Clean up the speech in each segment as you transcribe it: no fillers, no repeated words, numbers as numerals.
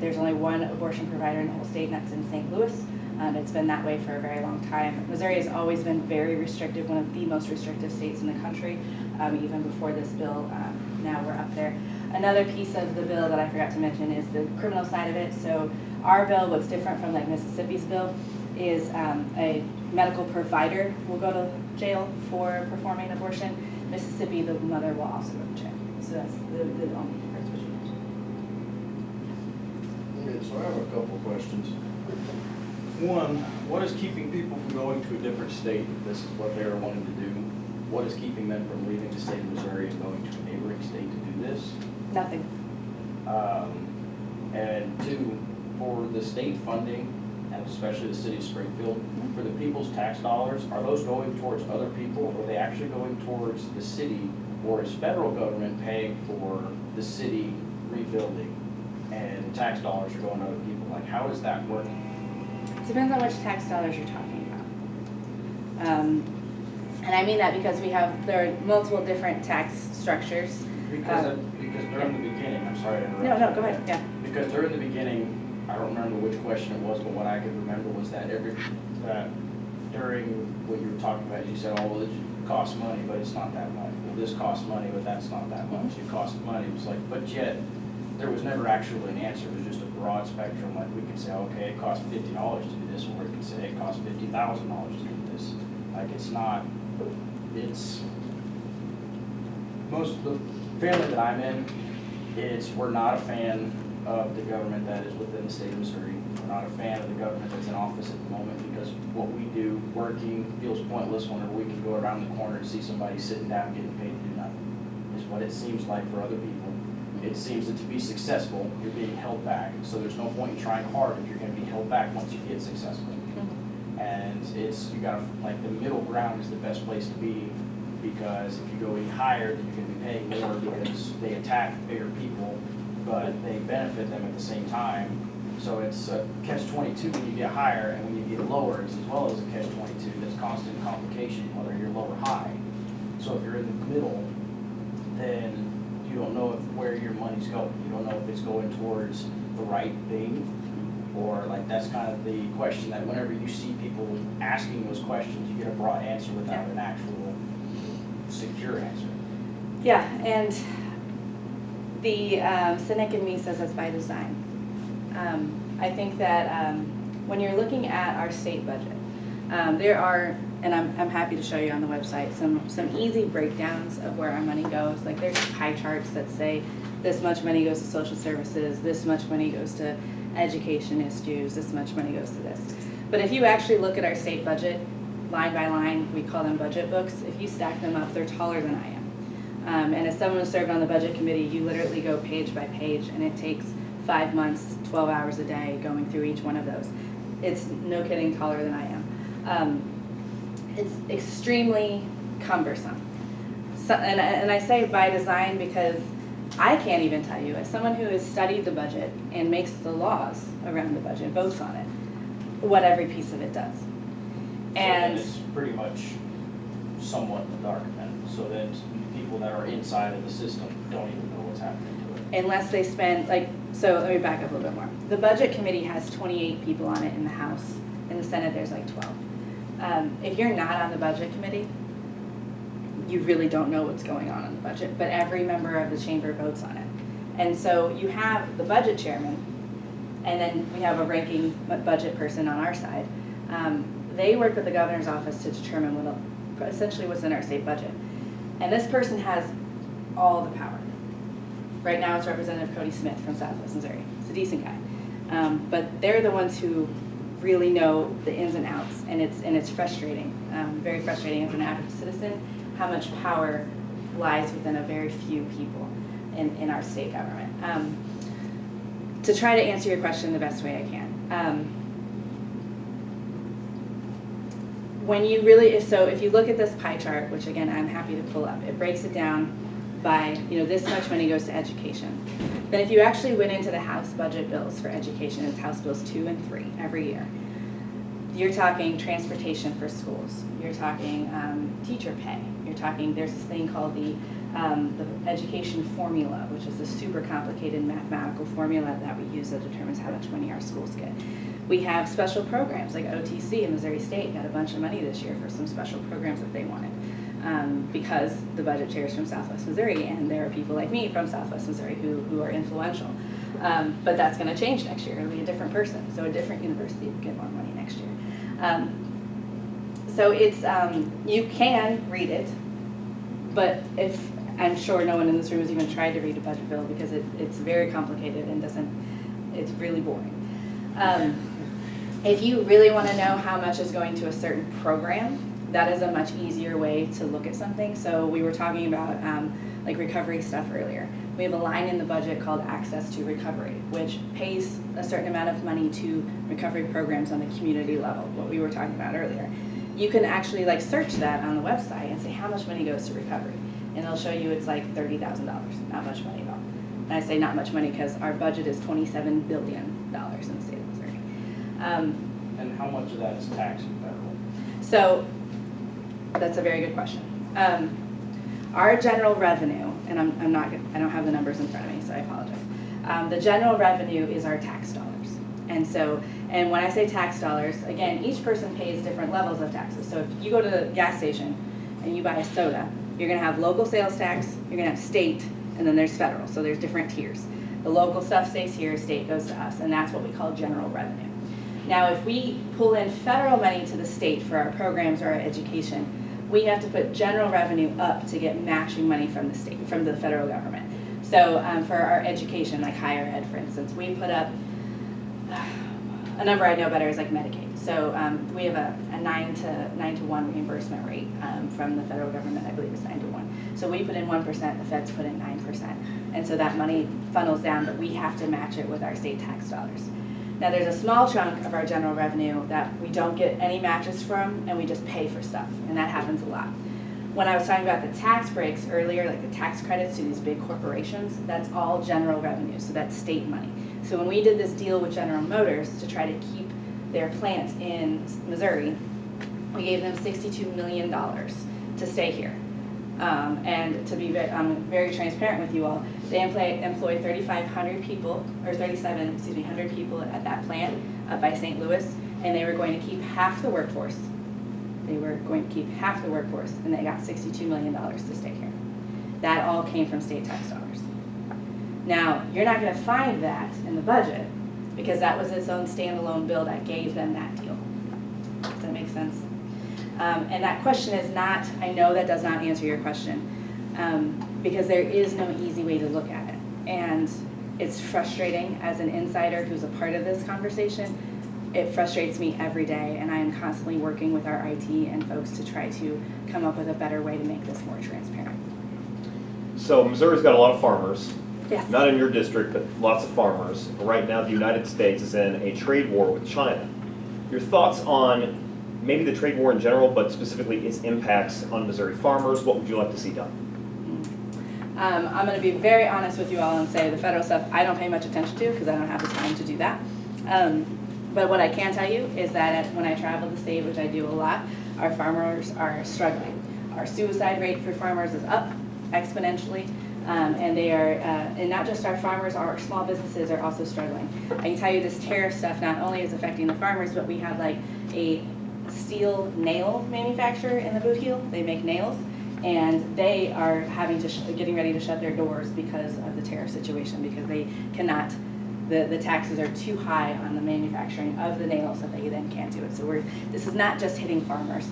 There's only one abortion provider in the whole state, and that's in St. Louis. It's been that way for a very long time. Missouri has always been very restrictive, one of the most restrictive states in the country, even before this bill. Now we're up there. Another piece of the bill that I forgot to mention is the criminal side of it. So our bill, what's different from like Mississippi's bill, is a medical provider will go to jail for performing an abortion. Mississippi, the mother will also go to jail. So that's the only difference between the two. Okay, so I have a couple questions. One, what is keeping people from going to a different state if this is what they are wanting to do? What is keeping them from leaving the state of Missouri and going to a neighboring state to do this? Nothing. And two, for the state funding, and especially the city of Springfield, for the people's tax dollars, are those going towards other people, or are they actually going towards the city, or is federal government paying for the city rebuilding and tax dollars are going to other people? Like, how is that working? Depends on which tax dollars you're talking about. And I mean that because there are multiple different tax structures. Because during the beginning, I'm sorry to interrupt. No, go ahead, yeah. Because during the beginning, I don't remember which question it was, but what I could remember was that during what you were talking about, you said, oh, well, it costs money, but it's not that much. Well, this costs money, but that's not that much. It costs money. It was like, but yet, there was never actually an answer. It was just a broad spectrum. Like, we could say, okay, it costs $50 to do this, or we could say it costs $50,000 to do this. Like, it's not, most of the family that I'm in, we're not a fan of the government that is within the state of Missouri. We're not a fan of the government that's in office at the moment because what we do working feels pointless whenever we can go around the corner and see somebody sitting down getting paid to do nothing, is what it seems like for other people. It seems that to be successful, you're being held back. So there's no point in trying hard if you're going to be held back once you get successful. And you got to, like, the middle ground is the best place to be, because if you go any higher, then you're going to be paying more because they attack bigger people, but they benefit them at the same time. So it's a catch-22 when you get higher, and when you get lower, it's as well as a catch-22. That's constant complication, whether you're low or high. So if you're in the middle, then you don't know where your money's going. You don't know if it's going towards the right thing, or like that's kind of the question that whenever you see people asking those questions, you get a broad answer without an actual secure answer. Yeah, and the cynic in me says that's by design. I think that when you're looking at our state budget, there are, and I'm happy to show you on the website, some easy breakdowns of where our money goes. Like there's pie charts that say this much money goes to social services, this much money goes to education issues, this much money goes to this. But if you actually look at our state budget, line by line, we call them budget books, if you stack them up, they're taller than I am. And as someone who served on the budget committee, you literally go page by page, and it takes 5 months, 12 hours a day going through each one of those. It's, no kidding, taller than I am. It's extremely cumbersome. So, and I say by design because I can't even tell you, as someone who has studied the budget and makes the laws around the budget, votes on it, what every piece of it does. And so it's pretty much somewhat in the dark then, so that people that are inside of the system don't even know what's happening to it. Unless they spend, like, so let me back up a little bit more. The budget committee has 28 people on it in the House. In the Senate, there's like 12. If you're not on the budget committee, you really don't know what's going on in the budget, but every member of the chamber votes on it. And so you have the budget chairman, and then we have a ranking budget person on our side. They work with the governor's office to determine essentially what's in our state budget. And this person has all the power. Right now it's Representative Cody Smith from Southwest Missouri. He's a decent guy. But they're the ones who really know the ins and outs, and it's frustrating, very frustrating as an average citizen, how much power lies within a very few people in our state government. To try to answer your question the best way I can. When you really, so if you look at this pie chart, which again I'm happy to pull up, it breaks it down by, this much money goes to education. Then if you actually went into the House budget bills for education, it's House Bills 2 and 3 every year. You're talking transportation for schools. You're talking teacher pay. You're talking, there's this thing called the the education formula, which is a super complicated mathematical formula that we use that determines how much money our schools get. We have special programs like OTC in Missouri State got a bunch of money this year for some special programs that they wanted. Because the budget chair is from Southwest Missouri, and there are people like me from Southwest Missouri who are influential. But that's going to change next year. It'll be a different person, so a different university will get more money next year. So it's, you can read it, but if, I'm sure no one in this room has even tried to read a budget bill because it's very complicated and it's really boring. If you really want to know how much is going to a certain program, that is a much easier way to look at something. So we were talking about like recovery stuff earlier. We have a line in the budget called Access to Recovery, which pays a certain amount of money to recovery programs on the community level, what we were talking about earlier. You can actually like search that on the website and say how much money goes to recovery. And it'll show you it's like $30,000, not much money at all. And I say not much money because our budget is $27 billion in the state of Missouri. And how much of that is tax and federal? So that's a very good question. Our general revenue, and I don't have the numbers in front of me, so I apologize. The general revenue is our tax dollars. And when I say tax dollars, again, each person pays different levels of taxes. So if you go to the gas station and you buy a soda, you're gonna have local sales tax, you're gonna have state, and then there's federal, so there's different tiers. The local stuff stays here, state goes to us, and that's what we call general revenue. Now, if we pull in federal money to the state for our programs or our education, we have to put general revenue up to get matching money from the state, from the federal government. So for our education, like higher ed, for instance, we put up, a number I know better is like Medicaid. So we have a 9 to 1 reimbursement rate from the federal government. I believe it's 9 to 1. So we put in 1%, the feds put in 9%. And so that money funnels down, but we have to match it with our state tax dollars. Now there's a small chunk of our general revenue that we don't get any matches from, and we just pay for stuff, and that happens a lot. When I was talking about the tax breaks earlier, like the tax credits to these big corporations, that's all general revenue, so that's state money. So when we did this deal with General Motors to try to keep their plant in Missouri, we gave them $62 million to stay here. And to be very transparent with you all, they employ 3,500 people, or 100 people at that plant up by St. Louis, and they were going to keep half the workforce. They were going to keep half the workforce, and they got $62 million to stay here. That all came from state tax dollars. Now, you're not going to find that in the budget because that was its own standalone bill that gave them that deal. Does that make sense? And that question is not, I know that does not answer your question, because there is no easy way to look at it. And it's frustrating as an insider who's a part of this conversation. It frustrates me every day, and I am constantly working with our IT and folks to try to come up with a better way to make this more transparent. So Missouri's got a lot of farmers. Yes. Not in your district, but lots of farmers. Right now, the United States is in a trade war with China. Your thoughts on maybe the trade war in general, but specifically its impacts on Missouri farmers? What would you like to see done? I'm going to be very honest with you all and say the federal stuff I don't pay much attention to because I don't have the time to do that. But what I can tell you is that when I travel the state, which I do a lot, our farmers are struggling. Our suicide rate for farmers is up exponentially. And they are, and not just our farmers, our small businesses are also struggling. I can tell you this tariff stuff not only is affecting the farmers, but we have like a steel nail manufacturer in the boot heel. They make nails, and they are having to getting ready to shut their doors because of the tariff situation, because they cannot, the taxes are too high on the manufacturing of the nails that they then can't do it. So this is not just hitting farmers.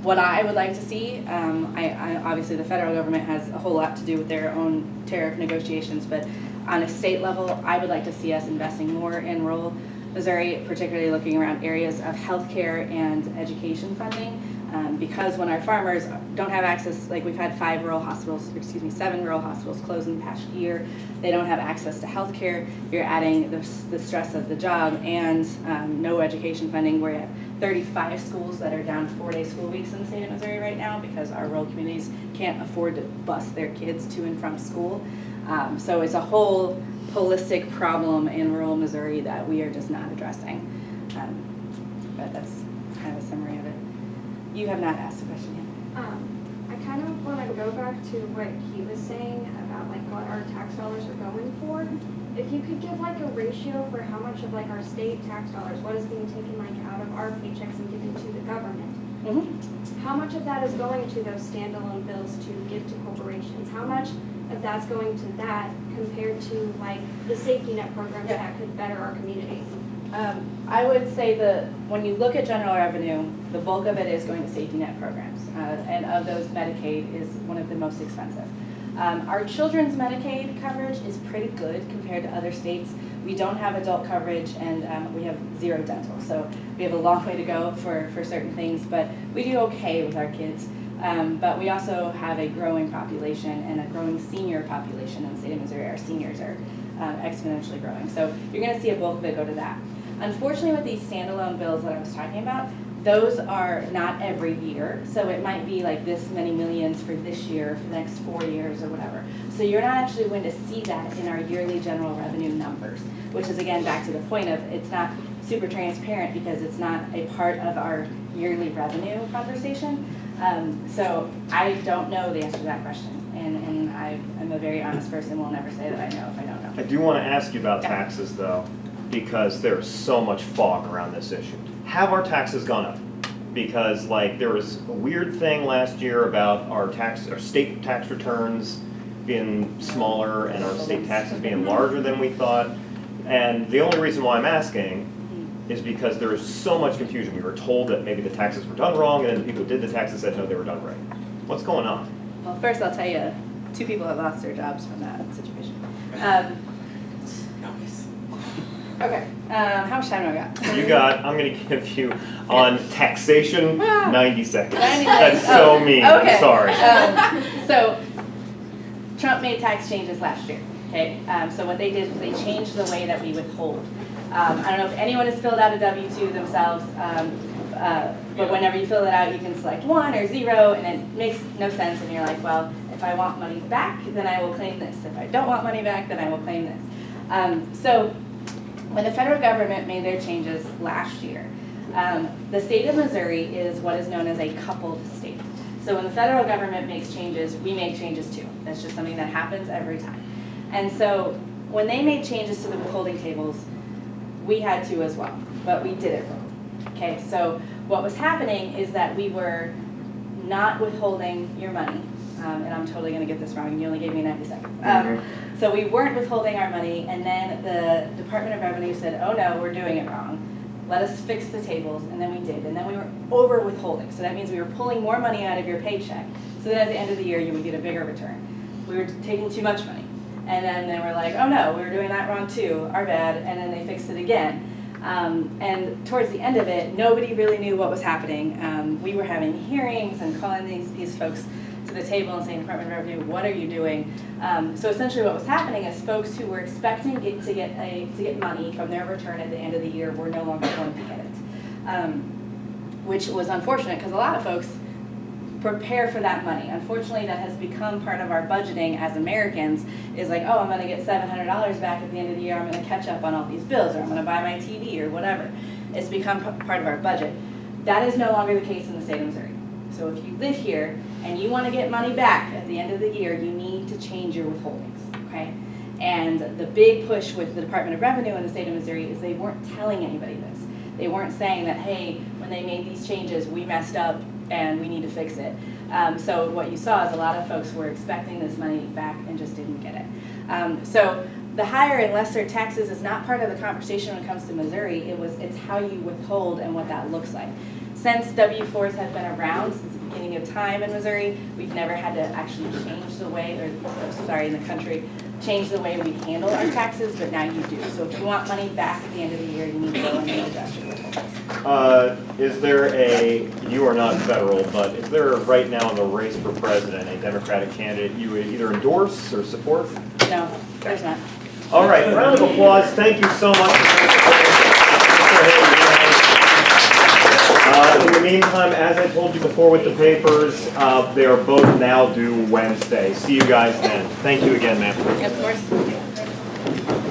What I would like to see, I obviously the federal government has a whole lot to do with their own tariff negotiations, but on a state level, I would like to see us investing more in rural Missouri, particularly looking around areas of healthcare and education funding, because when our farmers don't have access, like we've had 7 rural hospitals closed in the past year, they don't have access to healthcare, you're adding the stress of the job and no education funding. We have 35 schools that are down 4-day school weeks in the state of Missouri right now because our rural communities can't afford to bus their kids to and from school. So it's a whole holistic problem in rural Missouri that we are just not addressing. But that's kind of a summary of it. You have not asked a question yet. I kind of want to go back to what he was saying about like what our tax dollars are going for. If you could give like a ratio for how much of like our state tax dollars, what is being taken like out of our paychecks and given to the government? How much of that is going to those standalone bills to give to corporations? How much of that's going to that compared to like the safety net programs that could better our community? I would say that when you look at general revenue, the bulk of it is going to safety net programs. And of those, Medicaid is one of the most expensive. Our children's Medicaid coverage is pretty good compared to other states. We don't have adult coverage, and we have zero dental. So we have a long way to go for certain things, but we do okay with our kids. But we also have a growing population and a growing senior population in the state of Missouri. Our seniors are exponentially growing. So you're going to see a bulk of it go to that. Unfortunately, with these standalone bills that I was talking about, those are not every year. So it might be like this many millions for this year, for the next 4 years or whatever. So you're not actually going to see that in our yearly general revenue numbers, which is again back to the point of it's not super transparent because it's not a part of our yearly revenue conversation. So I don't know the answer to that question. And I'm a very honest person, will never say that I know if I don't know. I do want to ask you about taxes though, because there's so much fog around this issue. Have our taxes gone up? Because like there was a weird thing last year about our state tax returns being smaller and our state taxes being larger than we thought. And the only reason why I'm asking is because there is so much confusion. We were told that maybe the taxes were done wrong, and then the people who did the taxes said no, they were done right. What's going on? Well, first I'll tell you, 2 people have lost their jobs from that situation. Okay, how much time do I got? I'm going to give you on taxation 90 seconds. 90 That's seconds. so mean. Okay. I'm sorry. So Trump made tax changes last year. Okay, so what they did was they changed the way that we withhold. I don't know if anyone has filled out a W-2 themselves, but whenever you fill it out, you can select 1 or 0, and it makes no sense. And you're like, well, if I want money back, then I will claim this. If I don't want money back, then I will claim this. So when the federal government made their changes last year, the state of Missouri is what is known as a coupled state. So when the federal government makes changes, we make changes too. That's just something that happens every time. And so when they made changes to the withholding tables, we had to as well, but we did it wrong. Okay, so what was happening is that we were not withholding your money, and I'm totally going to get this wrong, you only gave me 90 seconds. So we weren't withholding our money, and then the Department of Revenue said, oh no, we're doing it wrong. Let us fix the tables, and then we did. And then we were over withholding, so that means we were pulling more money out of your paycheck, so that at the end of the year you would get a bigger return. We were taking too much money. And then they were like, oh no, we were doing that wrong too, our bad, and then they fixed it again. And towards the end of it, nobody really knew what was happening. We were having hearings and calling these folks to the table and saying, Department of Revenue, what are you doing? So essentially what was happening is folks who were expecting to get money from their return at the end of the year were no longer going to get it, which was unfortunate because a lot of folks prepare for that money. Unfortunately, that has become part of our budgeting as Americans, is like, oh, I'm going to get $700 back at the end of the year, I'm going to catch up on all these bills, or I'm going to buy my TV, or whatever. It's become part of our budget. That is no longer the case in the state of Missouri. So if you live here and you want to get money back at the end of the year, you need to change your withholdings, okay? And the big push with the Department of Revenue in the state of Missouri is they weren't telling anybody this. They weren't saying that, hey, when they made these changes, we messed up and we need to fix it. So what you saw is a lot of folks were expecting this money back and just didn't get it. So the higher and lesser taxes is not part of the conversation when it comes to Missouri. It's how you withhold and what that looks like. Since W-4s have been around since the beginning of time in Missouri, we've never had to actually change the way, in the country, change the way we handle our taxes, but now you do. So if you want money back at the end of the year, you need to go and adjust your withholdings. Is there you are not federal, but is there right now in the race for president a Democratic candidate you would either endorse or support? No, there's not. All right, round of applause. Thank you so much. In the meantime, as I told you before with the papers, they are both now due Wednesday. See you guys then. Thank you again, ma'am. Of course.